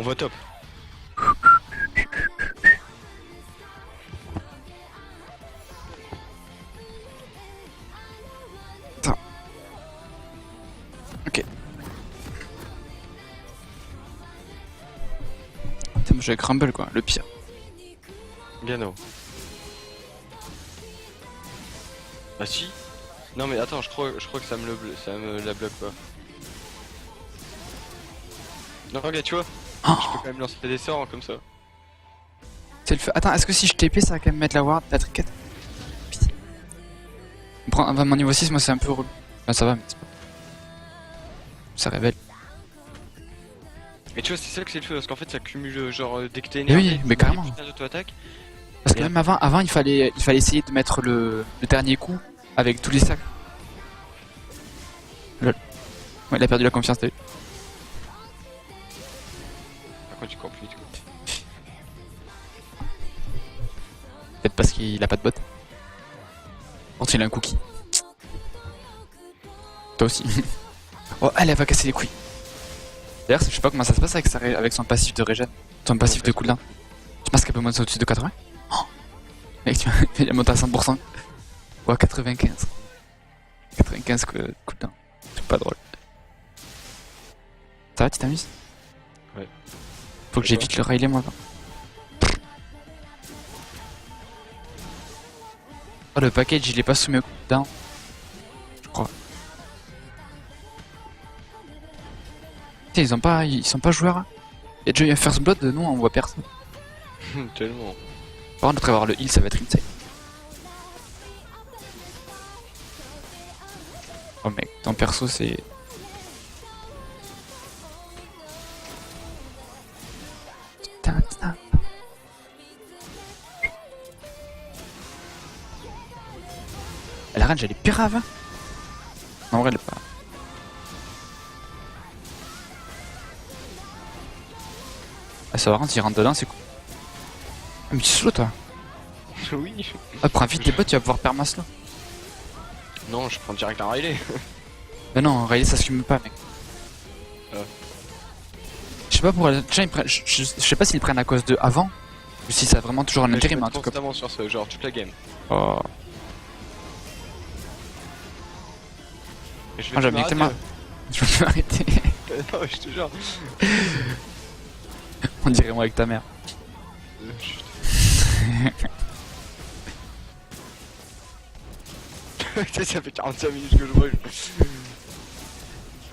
va top. Attends. Ok. Putain, moi j'avais Crumble quoi, le pire. Gano. Ah si. Non mais attends, je crois que ça me la bloque pas. Non regarde, tu vois, Oh, je peux quand même lancer des sorts comme ça. c'est le feu. Attends, est-ce que si je TP ça va quand même mettre la ward, la triquette? Pitié. Prends mon niveau 6, moi c'est un peu relou. Enfin, ça va, mais c'est pas... Ça révèle. Mais tu vois, c'est ça que c'est le feu, parce qu'en fait ça cumule genre dès que t'es Mais oui, énervé, mais carrément. putain d'auto-attaque. Parce que Et même avant il fallait essayer de mettre le dernier coup avec tous les sacs. Lol. Ouais, il a perdu la confiance, t'as vu. Par contre tu cours plus vite quoi. Peut-être parce qu'il a pas de bot. Quand il a un cookie. Toi aussi. Oh, elle va casser les couilles. D'ailleurs, je sais pas comment ça se passe avec son passif de régène. Son passif de cooldown. Tu penses qu'elle peut monter au-dessus de 80? Oh mec, il a monté à 100%. Ou à 95. 95 cooldown. C'est pas drôle. Ça va, tu t'amuses? Ouais. Faut que Et toi j'évite le Riley, moi. Oh, le package, il est pas soumis au cooldown. Je crois. Putain, ils sont pas joueurs. Y'a déjà eu un first blood, non, on voit personne. Tellement. Par contre, avoir le heal, ça va être insane. Oh mec, ton perso c'est... Putain, putain. La range elle est pire avant. En vrai elle est pas... Ah ça va, s'il rentre dedans c'est cool. Ah mais tu slow toi. Oui. Ah prends vite tes bots, tu vas pouvoir perma slow. Non, je prends direct un Riley. Mais non, Riley ça se fume pas mec. Ah. Je sais pas pour les gens ils prennent... je sais pas s'ils prennent à cause de avant. Ou si ça a vraiment toujours un Mais je intérim peux en tout cas. constamment sur ce genre toute la game. Oh. Et je Ah j'aime bien que tellement... Je peux m'arrêter. Non, je te jure. On dirait moi avec ta mère. Chut. Ça fait 45 minutes que je brûle.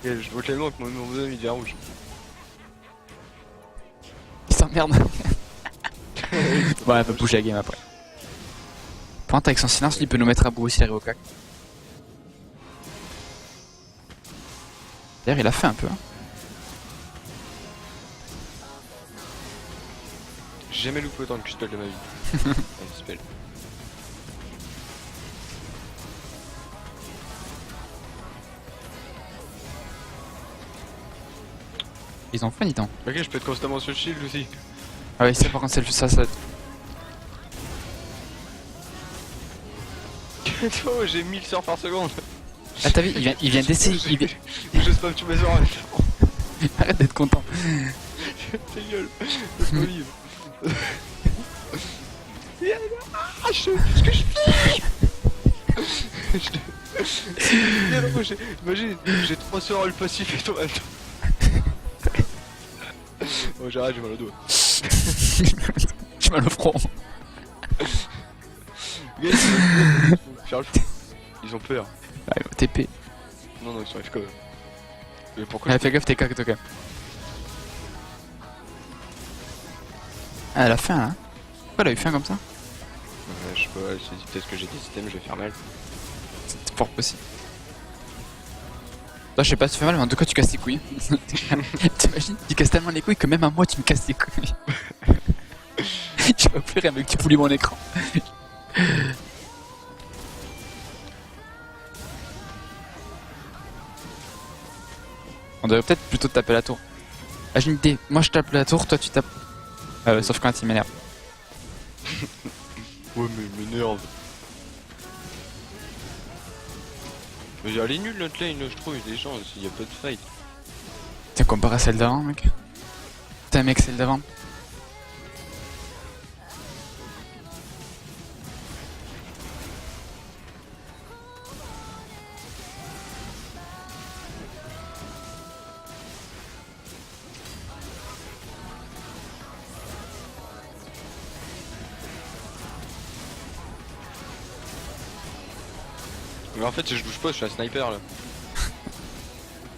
Et je vois tellement que mon bonhomme il devient rouge. Il s'emmerde. Ouais, elle peut bouger la game après. Par contre, avec son silence, il peut nous mettre à bout aussi, les Ryoka. D'ailleurs, il a fait un peu. Hein. J'ai jamais loupé autant de Q-spell de ma vie. Un spell. Ils ont fait, temps. Ok, je peux être constamment sur le shield aussi. Ah ouais, ça par contre, c'est ça. Oh, j'ai 1000 sorts par seconde. Ah, t'as vu, il vient d'essayer. Je spam tous mes sorts en même temps. Arrête d'être content. Ta gueule. Je peux vivre. Ah, qu'est-ce que je fais? Imagine, j'ai 3 sorts le passif et toi en même temps. Bon, j'arrête, j'ai mal au dos. J'ai mal au front. Les gars, ils vont faire le fou. Ils ont peur. Ah, il va TP. Non, non, ils sont FK. Mais pourquoi Ah, fais gaffe, t'es cac, toi quand même. Ah, elle a faim là. Pourquoi elle a eu faim comme ça? Je sais pas, elle s'est dit peut-être que j'ai des systèmes, je vais faire mal. C'est fort possible. Toi, je sais pas si tu fais mal, mais en tout cas, tu casses tes couilles. T'imagines, tu casses tellement les couilles que même à moi, tu me casses les couilles. Tu vas pleurer avec tu poulies mon écran. On devrait peut-être plutôt taper la tour. Ah, j'ai une idée. Moi, je tape la tour, toi, tu tapes. Sauf quand il m'énerve. Ouais, mais il m'énerve. Mais elle est nulle notre lane, je trouve, les gens, il y a pas de fight. Tiens, comparé à celle d'avant, mec. Putain mec, c'est le devant. Mais en fait, je bouge pas, je suis un sniper là.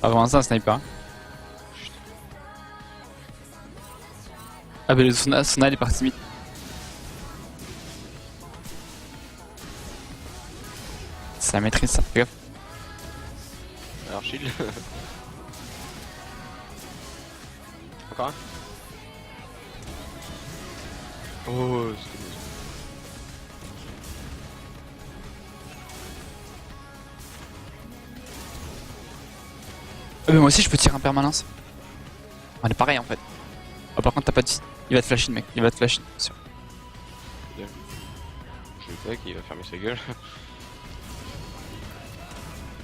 Ah vraiment ça un sniper. Hein. Ah bah le Sona il est parti mid. Ça maîtrise ça, fais gaffe. Alors, shield. Encore un. Oh, c'était beau. Ah mais moi aussi je peux tirer en permanence. On est pareil en fait. Oh par contre t'as pas de... Il va te flash in mec, il va te flash in. Sûr. Je sais qu'il va fermer sa gueule.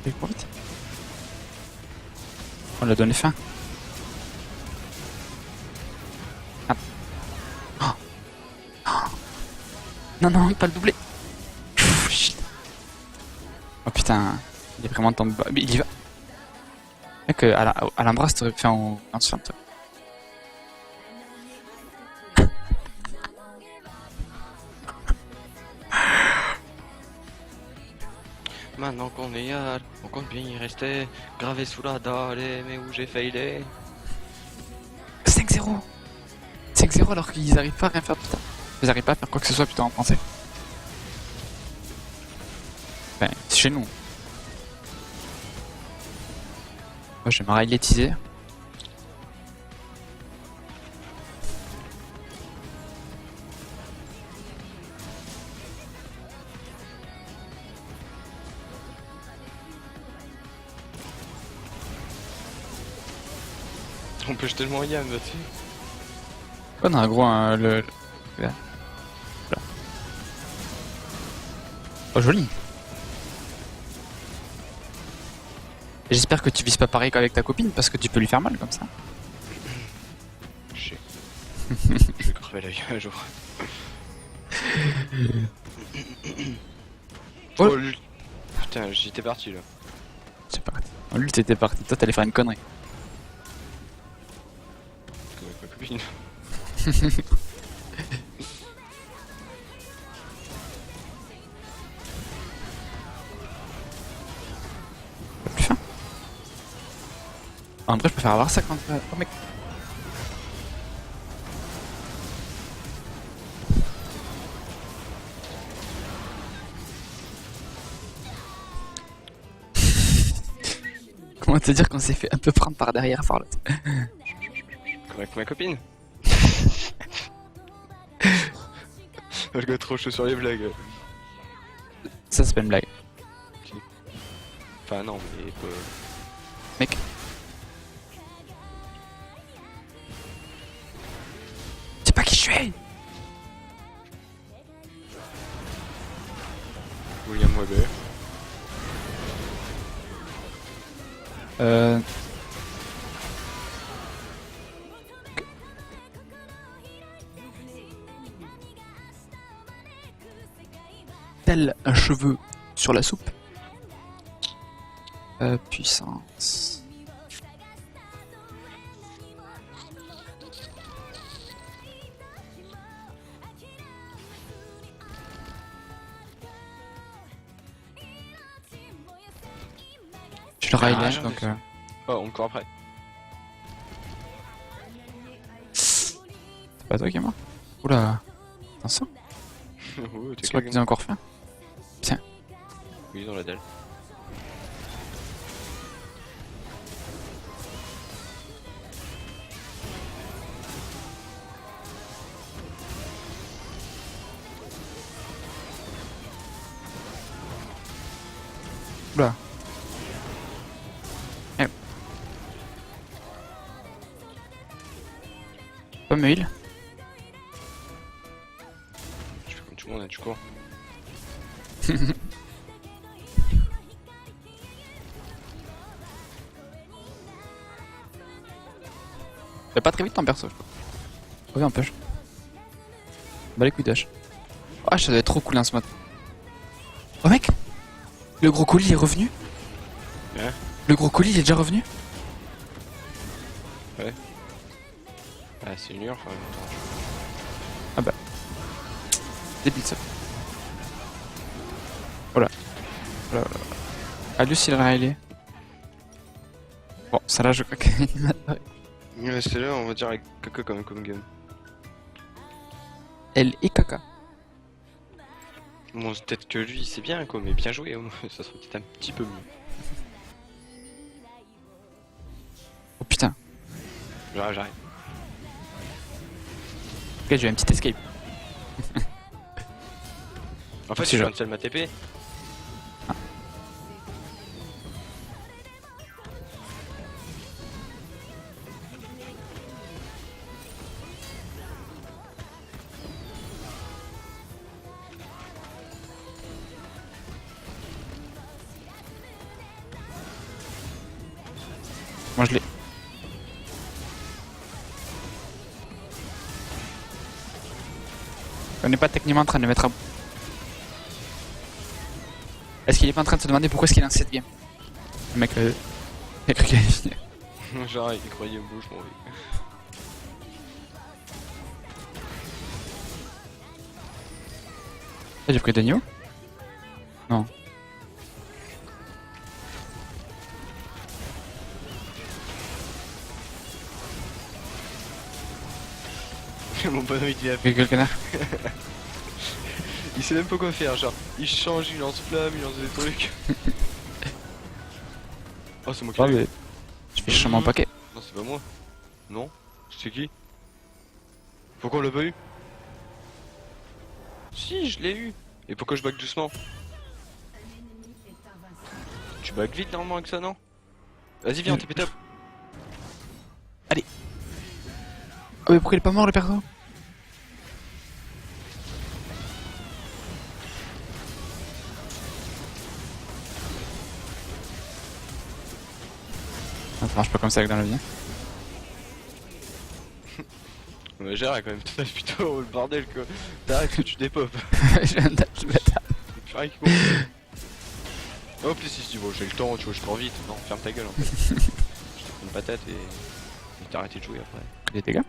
Il court vite. On l'a donné fin. Ah. Oh. Oh. Non non, pas le doublé. Pfff, shit. Oh putain, il est vraiment tombé bas. Mais il y va. Mec, à l'embrasse t'aurais fait en centre. Maintenant qu'on est à, on compte bien y rester. Gravé sous la dalle, mais où j'ai failé. 5-0 5-0 alors qu'ils arrivent pas à rien faire putain. Ils arrivent pas à faire quoi que ce soit putain en français. Enfin, c'est chez nous. Moi je vais m'arrêter. On peut jeter le moyen là-dessus. Oh non gros le... Là. Là. Oh joli. J'espère que tu vises pas pareil qu'avec ta copine parce que tu peux lui faire mal comme ça. Je sais. Je vais crever la vie un jour. Oh. Oh, putain, j'y étais parti là. C'est parti. Oh, lui t'étais parti, toi t'allais faire une connerie. Comme avec ma copine. Plus fin. En vrai je préfère avoir ça contre... Oh mec. Comment te dire qu'on s'est fait un peu prendre par derrière par l'autre. Comme avec ma copine. Je go trop chaud sur les blagues. Ça c'est pas une blague. Enfin non mais... Mec. Tu sais pas qui je suis. William Weber. Tel un cheveu sur la soupe. Puissance. Je le railage donc... Oh, on court après. C'est pas toi qui est mort. Oula. Attention. Oh, t'es C'est pas qu'ils ont encore fait. Tiens. Oui, dans la dalle. Oula. Eh. Pas me heal. Je fais comme tout le monde, hein, tu cours. Fais pas très vite ton perso. Je crois. Oui, on push. Bah les couilles dash. Ah, ça doit être trop cool en ce mode. Oh mec, le gros colis est revenu. Hein? Le gros colis il est déjà revenu. Ah, c'est une enfin, Débile ça. Voilà. Voilà, voilà. Alius il a Riley. Bon, ça là je crois qu'il m'a adoré. ouais, c'est là, on va dire avec caca comme game. Elle et caca. Bon, c'est peut-être que lui, c'est bien quoi, mais bien joué, hein. Ça serait peut-être un petit peu mieux. Oh putain. J'arrive. Ok, j'ai un petit escape. En fait, C'est je genre. viens de seul ma TP. Moi je l'ai. On n'est pas techniquement en train de le mettre à bout. Est-ce qu'il est pas en train de se demander pourquoi est-ce qu'il lance cette game? Le mec, il a cru qu'il allait finir. Genre, il croyait au bouche, mon oui. J'ai pris de new? Non. Mon bonhomme il dit à fait. Quel connard. Il sait même pas quoi faire, genre, il change, il lance flamme, il lance des trucs. Oh, c'est moi qui Ah l'ai eu. mais. Je fais chier mon paquet. Non, c'est pas moi. Non? C'est qui? Pourquoi on l'a pas eu? Si, je l'ai eu. Et pourquoi je back doucement? Tu back vite normalement avec ça, non? Vas-y, viens, on TP top. Oh mais pourquoi il est pas mort le perso? Ça marche pas comme ça dans la vie. Mais gère quand même, putain, plutôt le bordel quoi. T'arrêtes que tu dépopes. Je viens de le bâtard. Purée qui court. En plus, il se dit, bon, j'ai le temps, tu vois, je cours vite. Non, ferme ta gueule en fait. Je te prends une patate et t'as arrêté de jouer après. Les dégâts.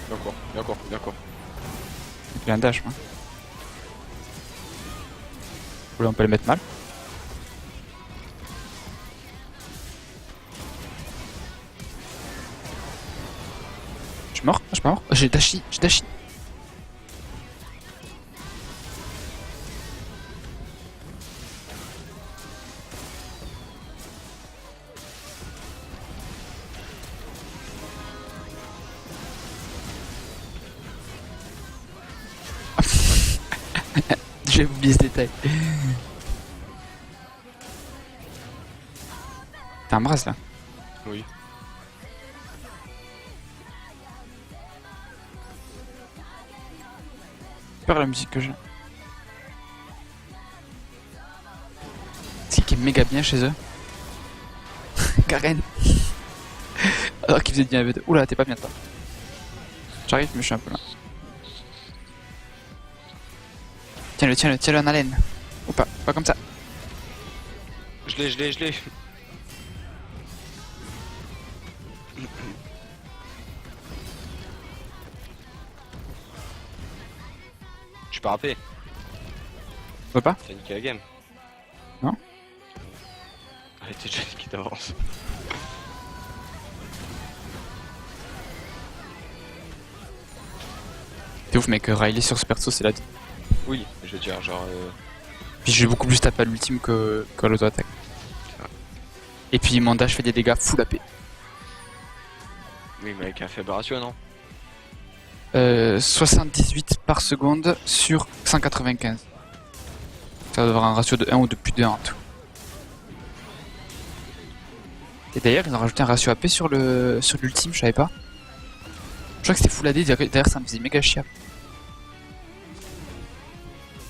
Bien encore. Il a un dash, moi. Là, on peut le mettre mal. Je suis mort? Je suis pas mort? Oh, j'ai dashi. J'ai oublié ce détail. T'as un brasse là? Oui. Peur la musique que j'ai. C'est qui est méga bien chez eux. Karen. Alors qu'il faisait bien un V2. Oula, t'es pas bien toi. J'arrive, mais je suis un peu là. Tiens-le en haleine. Ou pas comme ça. Je l'ai. Je suis pas rappé. Tu veux pas? T'as niqué la game. Non. Allez, t'es déjà niqué d'avance. T'es ouf mec, Riley sur ce perso c'est la... Oui, je veux dire, genre. Puis j'ai beaucoup plus tapé à l'ultime que l'auto-attaque. Et puis mon dash fait des dégâts full AP. Oui, mais avec un faible ratio, non? 78 par seconde sur 195. Ça doit avoir un ratio de 1 ou de plus de 1 en tout. Et d'ailleurs ils ont rajouté un ratio AP sur l'ultime, je savais pas. Je crois que c'était full AD, d'ailleurs ça me faisait méga chier.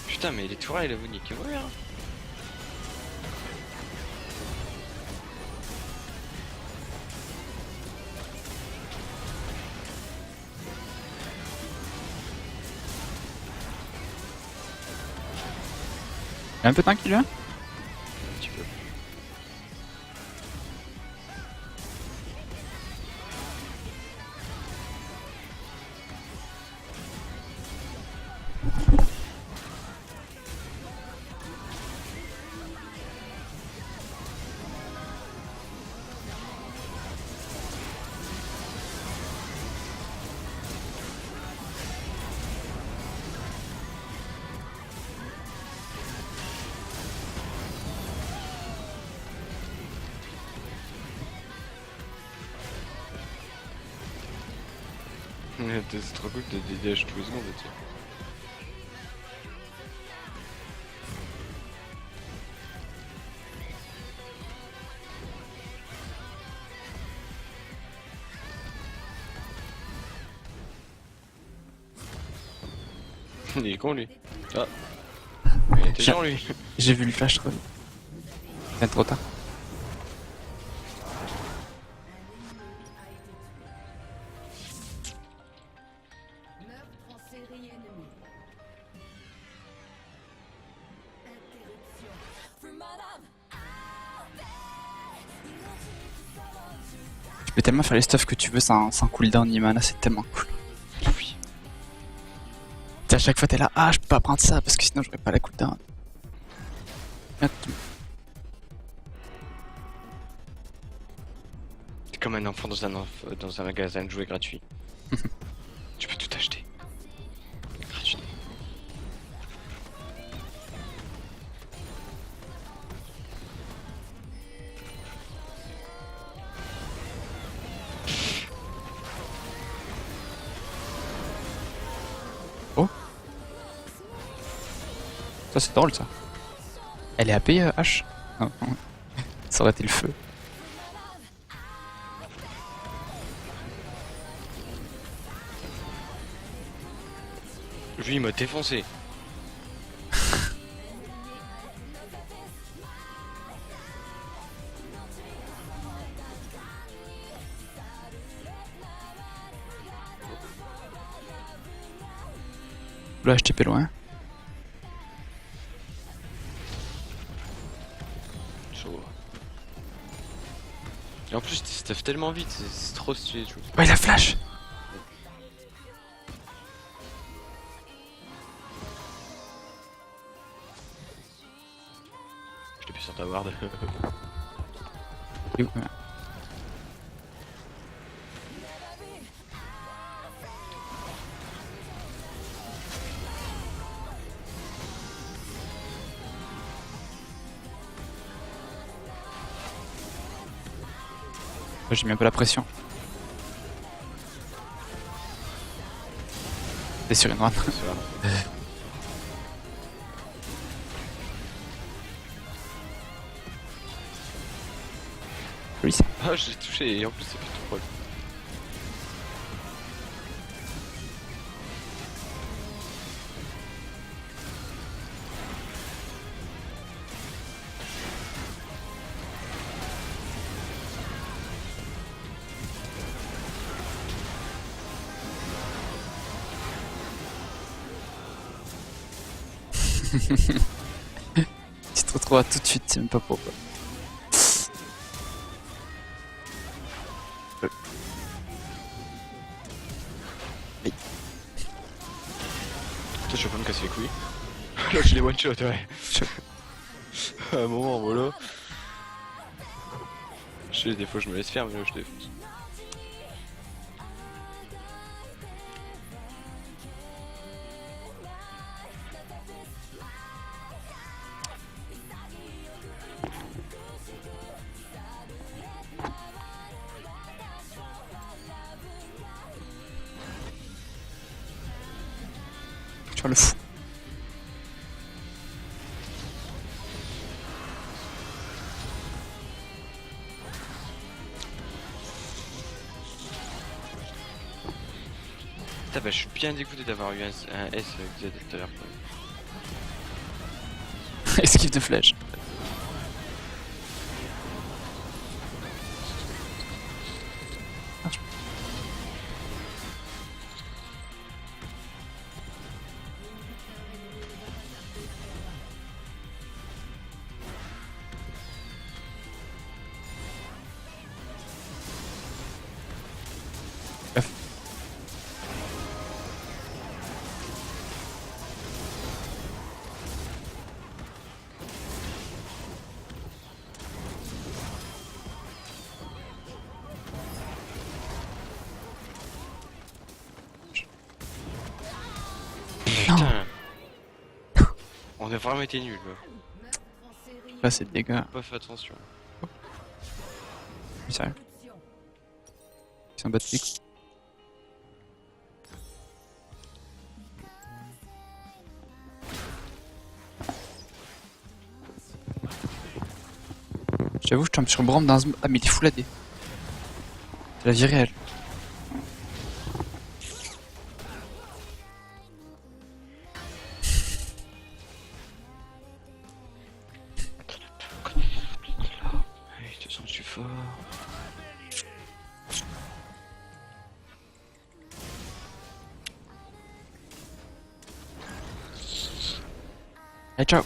Putain, mais les tourelles, vous niquez-moi, hein. Y'a un peu tanky là. Un petit peu. C'est trop cool de DDH tous les secondes, tu sais. Il est con lui. Ah. Il est intelligent lui. J'ai vu le flash trop vite. C'est trop tard. Meurtre en série ennemie. Tu peux tellement faire les stuff que tu veux sans cooldown ni mana, c'est tellement cool. Oui. À chaque fois t'es là, ah je peux pas prendre ça parce que sinon j'aurais pas la cooldown. T'es comme un enfant dans un magasin de jouets gratuit. Tu peux tout acheter. Gratuit. Oh. Ça c'est drôle ça. Elle est AP H. Non. Ça aurait été le feu. Lui il m'a défoncé. Là je TP loin. Chaud. Et en plus tu stuff tellement vite, c'est trop stylé tu vois. Ouais, la flash. Je t'ai sur ta ward. Ouais. J'ai mis un peu la pression. T'es sur une run. Joli ça. Ah j'ai touché et en plus c'est plus trop drôle. Tu te retrouves tout de suite, c'est même pas pourquoi. Toi je vais pas me casser les couilles. Là je les one shot ouais. À un moment voilà. Je sais des fois je me laisse faire mais là je défonce. Tu vois le fou. Putain bah je suis bien dégoûté d'avoir eu un S avec Z tout à l'heure. Esquive de flèche. On a vraiment été nuls. Meurtre en série Là, c'est de dégâts. Pas fait attention. Sérieux. Ils sont battus. J'avoue, je tombe sur Brom dans ce... Ah, mais il est full AD. C'est la vie réelle. Allez, je te sens, je suis fort. Allez, ciao.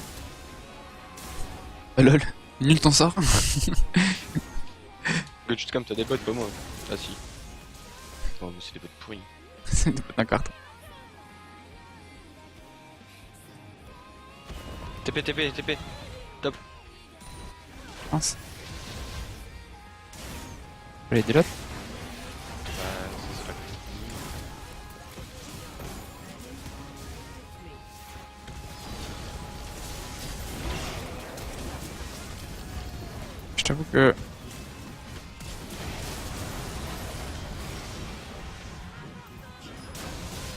Oh lol. Nul ton sort. Le juste comme t'as des bots, pas moi. Ah si. Non, mais c'est des bots pourris. C'est des potes d'un carton. TP, TP, TP. Mince. Allez, des l'autre. C'est pas Je t'avoue que...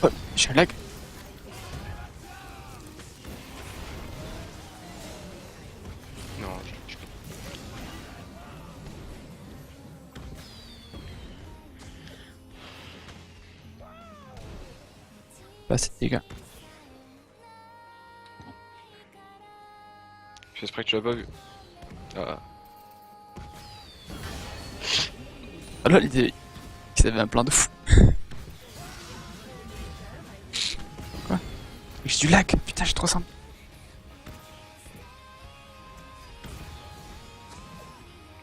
Oh, j'ai un lag. Non, je... Pas assez de dégâts. J'espère que tu l'as pas vu. Ah. Oh lol, ils avaient un plan de fou. Quoi? J'ai du lag. Putain, j'ai trop simple.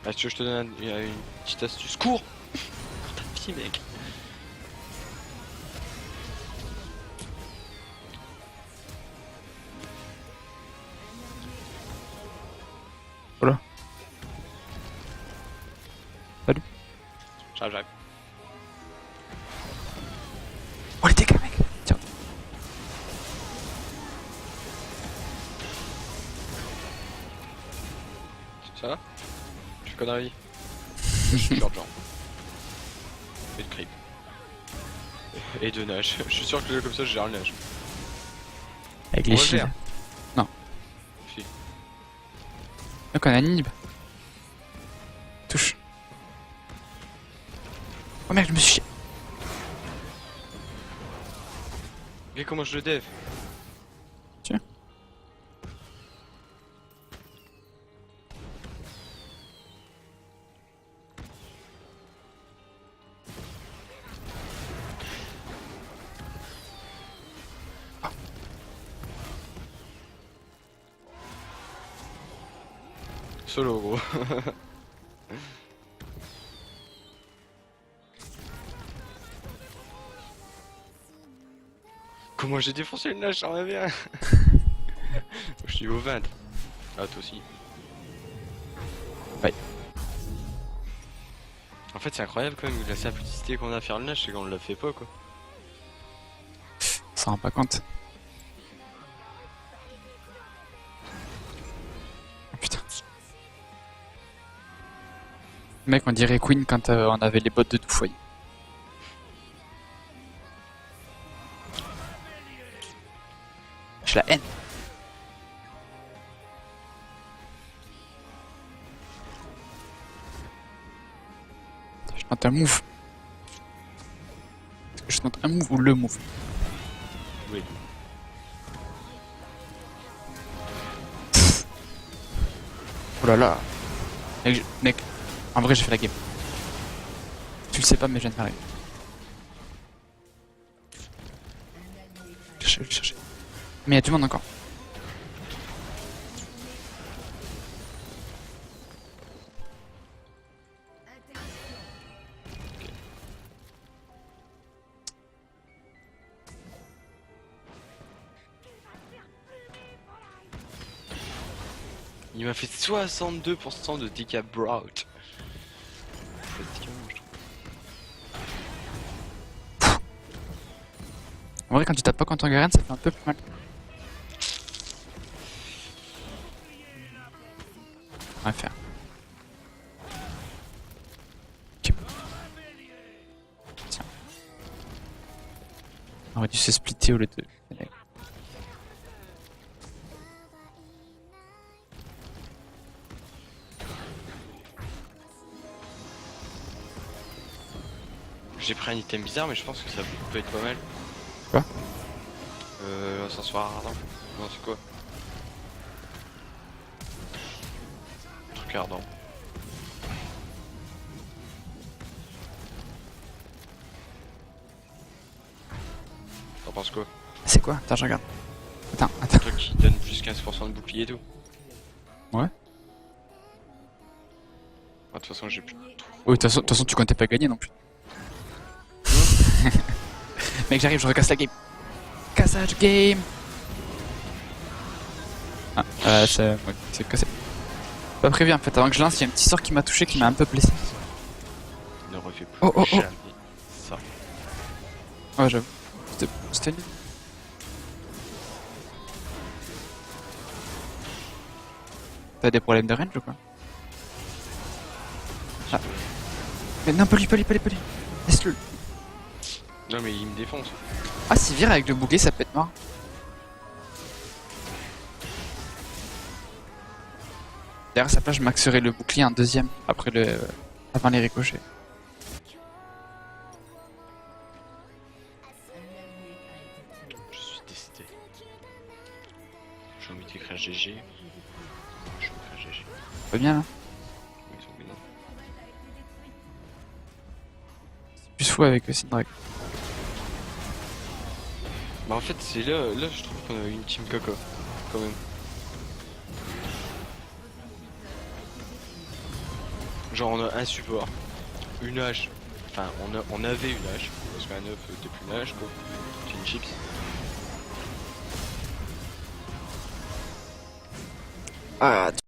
Ah, si tu veux, je te donne une petite astuce. Cours. T'as petit mec. Voilà. Salut. J'arrive. Oh les dégâts, mec. Tiens. Ça va? Je suis connerie. Je suis urgent. Et de creep. Et de nage. Je suis sûr que comme ça je gère le nage. Avec On les va le shields. faire. Non. Si. Donc on a Nib. Touche. Oh merde, je me suis chié. Mais comment je le dev? Tiens. Solo gros. Comment j'ai défoncé le nage, ça revient. Je suis au 20. Ah toi aussi. Ouais. En fait c'est incroyable quand même la simplicité qu'on a à faire le nage, c'est qu'on le fait pas quoi. On s'en rend pas compte. Oh putain. Mec, on dirait Queen quand on avait les bottes de tout foyer. Je la haine. Je tente un move. Est-ce que je tente un move ou le move? Oui. Oh là là. Mec, mec, en vrai j'ai fait la game. Tu le sais pas mais je viens de faire la game. Je vais chercher. Mais il y a du monde encore. Il m'a fait 62% de DK Brout. Fatigant, je trouve. En vrai quand tu tapes pas contre un Garen ça fait un peu plus mal. On va faire. Ok. Tiens. On aurait dû se splitter au lieu de... J'ai pris un item bizarre, mais je pense que ça peut être pas mal. Quoi? L'encensoir ardent. Non, c'est quoi? Truc ardent. T'en penses quoi? C'est quoi? Attends, je regarde. Attends. Un truc qui donne plus 15% de bouclier et tout. Ouais. Ah, de toute façon, j'ai plus trop. Oui, de toute façon, tu comptais pas gagner non plus. Mec, j'arrive, je recasse la game. Cassage game. Ah, c'est cassé. Pas prévu en fait, avant que je lance, il y a un petit sort qui m'a touché, qui m'a un peu blessé. Ne refais plus Oh, oh, oh. jamais ça. Ouais, j'avoue. C'était nul. T'as des problèmes de range ou quoi? Ah. Mais non, pas lui. Laisse-le. Non, mais il me défonce. Ah, si vire avec le bouclier, ça peut être mort. D'ailleurs, à sa place, je maxerai le bouclier en deuxième, après avant les ricochets. Je suis décidé. J'ai envie d'écrire GG. Je vais écrire GG. Pas bien là? Ils sont bien. Plus fou avec Syndrag. Bah en fait c'est là je trouve qu'on a une team caca quand même. Genre on a un support, une hache, enfin on avait une hache, parce qu'un œuf t'es plus une hache quoi, c'est une chips. Ah,